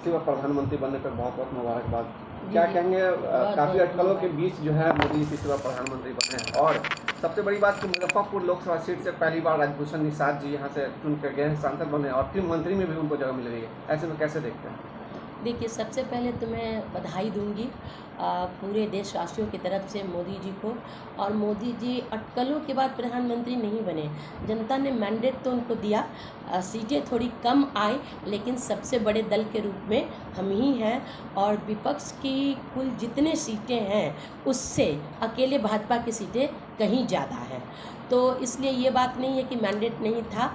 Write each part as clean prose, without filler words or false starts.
तीसरी बार प्रधानमंत्री बनने पर बहुत बहुत मुबारकबाद। क्या जी, कहेंगे, बहुत काफ़ी बहुत अटकलों के मुबारक। बीच जो है मोदी तीसरी बार प्रधानमंत्री बने हैं, और सबसे बड़ी बात कि मुजफ्फरपुर लोकसभा सीट से पहली बार राजभूषण निषाद जी यहाँ से चुन कर गए हैं, सांसद बने, और फिर मंत्री में भी उनको जगह मिल गई है। ऐसे में कैसे देखते हैं? देखिए, सबसे पहले तो मैं बधाई दूंगी पूरे देशवासियों की तरफ से मोदी जी को। और मोदी जी अटकलों के बाद प्रधानमंत्री नहीं बने, जनता ने मैंडेट तो उनको दिया। सीटें थोड़ी कम आई, लेकिन सबसे बड़े दल के रूप में हम ही हैं, और विपक्ष की कुल जितने सीटें हैं उससे अकेले भाजपा की सीटें कहीं ज़्यादा हैं। तो इसलिए ये बात नहीं है कि मैंडेट नहीं था।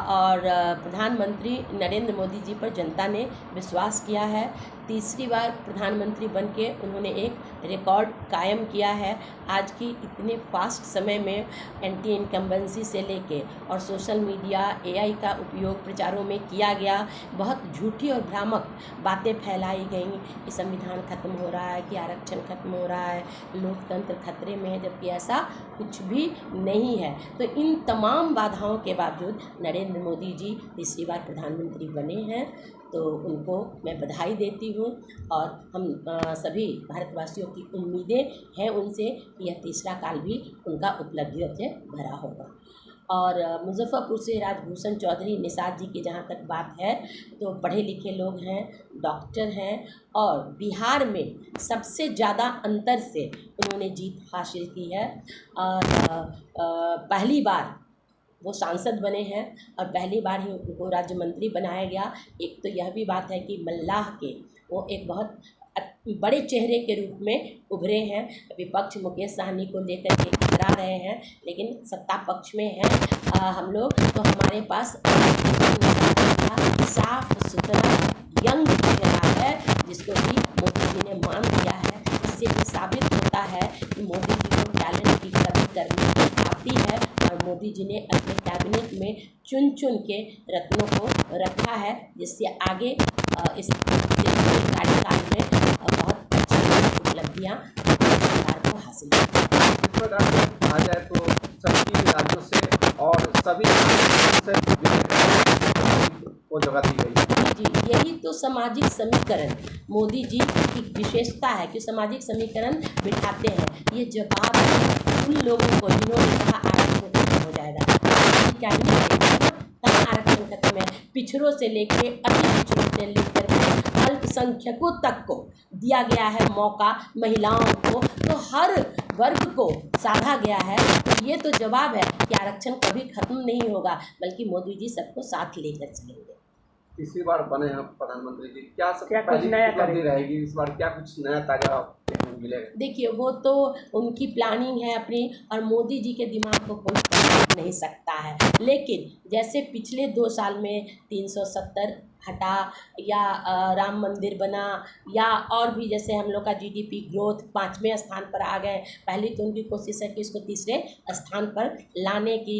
और प्रधानमंत्री नरेंद्र मोदी जी पर जनता ने विश्वास किया है। तीसरी बार प्रधानमंत्री बन के उन्होंने एक रिकॉर्ड कायम किया है। आज की इतने फास्ट समय में एंटी इनकम्बेंसी से लेके और सोशल मीडिया, एआई का उपयोग प्रचारों में किया गया। बहुत झूठी और भ्रामक बातें फैलाई गईं कि संविधान खत्म हो रहा है, कि आरक्षण खत्म हो रहा है, लोकतंत्र खतरे में है, जबकि ऐसा कुछ भी नहीं है। तो इन तमाम बाधाओं के बावजूद नरेंद्र मोदी जी तीसरी बार प्रधानमंत्री बने हैं, तो उनको मैं बधाई देती हूँ। और हम सभी भारतवासियों की उम्मीदें हैं उनसे कि यह तीसरा काल भी उनका उपलब्धियों से भरा होगा। और मुजफ्फरपुर से राजभूषण चौधरी निषाद जी की जहाँ तक बात है, तो पढ़े लिखे लोग हैं, डॉक्टर हैं, और बिहार में सबसे ज़्यादा अंतर से उन्होंने जीत हासिल की है। और पहली बार वो सांसद बने हैं, और पहली बार ही उनको राज्य मंत्री बनाया गया। एक तो यह भी बात है कि मल्लाह के वो एक बहुत बड़े चेहरे के रूप में उभरे हैं। विपक्ष मुकेश सहनी को लेकर के इतरा रहे हैं, लेकिन सत्ता पक्ष में हैं हम लोग, तो हमारे पास साफ सुथरा यंग चेहरा है, जिसको भी मोदी जी ने मान दिया है। इससे भी साबित होता है कि मोदी जी को टैलेंट की कमी करनी आती है, और मोदी जी ने अपने कैबिनेट में चुन चुन के रत्नों को रखा है, जिससे आगे इस कार्यकाल में बहुत अच्छी उपलब्धियाँ सरकार को हासिल होंगी। इस प्रकार से कहा जाए तो सभी राज्यों से और सभी से को जगह दी गई है। जी, यही तो सामाजिक समीकरण मोदी जी की विशेषता है कि सामाजिक समीकरण बिठाते हैं। ये जवाब है उन लोगों को जिन्होंने कहा आरक्षण खत्म हो जाएगा। क्या आरक्षण खत्म है? पिछड़ों से लेके अति पिछड़ों से लेकर के अल्पसंख्यकों तक को दिया गया है मौका, महिलाओं को, तो हर वर्ग को साधा गया है। तो ये तो जवाब है कि आरक्षण कभी खत्म नहीं होगा, बल्कि मोदी जी सबको साथ लेकर चलेंगे। तीसरी बार बने हैं प्रधानमंत्री जी, क्या सब क्या कुछ पहली नया उपलब्धि करेंगे? रहेगी इस बार? क्या कुछ नया ताजा देखने को मिलेगा? देखिए, वो तो उनकी प्लानिंग है अपनी, और मोदी जी के दिमाग को कोई पलट नहीं सकता है। लेकिन जैसे पिछले 2 साल में 370 हटा, या राम मंदिर बना, या और भी जैसे हम लोग का जीडीपी ग्रोथ 5वें स्थान पर आ गए। पहली तो उनकी कोशिश है कि इसको तीसरे स्थान पर लाने की।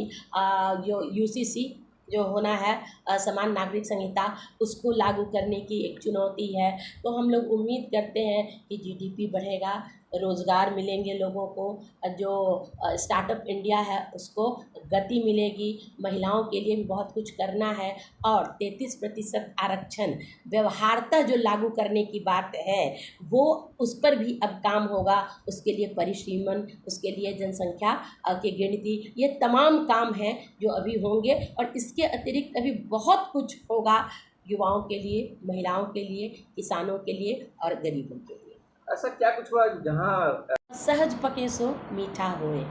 जो यूसीसी जो होना है समान नागरिक संहिता, उसको लागू करने की एक चुनौती है। तो हम लोग उम्मीद करते हैं कि जीडीपी बढ़ेगा, रोज़गार मिलेंगे लोगों को, जो स्टार्टअप इंडिया है उसको गति मिलेगी, महिलाओं के लिए भी बहुत कुछ करना है। और 33% आरक्षण व्यवहार्यता जो लागू करने की बात है, वो उस पर भी अब काम होगा। उसके लिए परिसीमन, उसके लिए जनसंख्या की गिनती, ये तमाम काम हैं जो अभी होंगे। और इसके अतिरिक्त अभी बहुत कुछ होगा युवाओं के लिए, महिलाओं के लिए, किसानों के लिए और गरीबों के लिए। ऐसा क्या कुछ हुआ जहाँ सहज पके सो मीठा होए,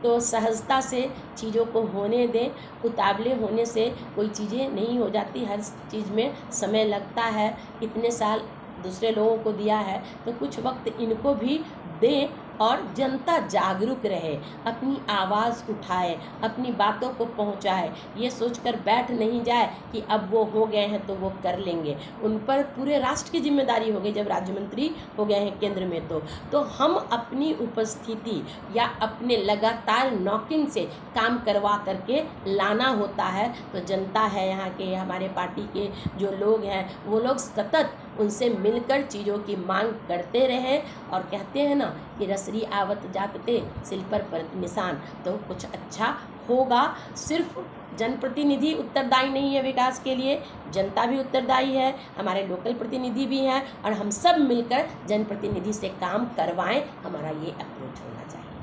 तो सहजता से चीज़ों को होने दें। उतावले होने से कोई चीज़ें नहीं हो जाती, हर चीज़ में समय लगता है। इतने साल दूसरे लोगों को दिया है, तो कुछ वक्त इनको भी दें, और जनता जागरूक रहे, अपनी आवाज़ उठाए, अपनी बातों को पहुंचाए। ये सोचकर बैठ नहीं जाए कि अब वो हो गए हैं तो वो कर लेंगे। उन पर पूरे राष्ट्र की जिम्मेदारी हो गई जब राज्य मंत्री हो गए हैं केंद्र में। तो हम अपनी उपस्थिति या अपने लगातार नॉकिंग से काम करवा करके लाना होता है। तो जनता है यहाँ के, हमारे पार्टी के जो लोग हैं, वो लोग सतत उनसे मिलकर चीज़ों की मांग करते रहें। और कहते हैं ना कि रसरी आवत जातते सिल पर परत निशान, तो कुछ अच्छा होगा। सिर्फ जनप्रतिनिधि उत्तरदायी नहीं है विकास के लिए, जनता भी उत्तरदायी है, हमारे लोकल प्रतिनिधि भी हैं, और हम सब मिलकर जनप्रतिनिधि से काम करवाएं, हमारा ये अप्रोच होना चाहिए।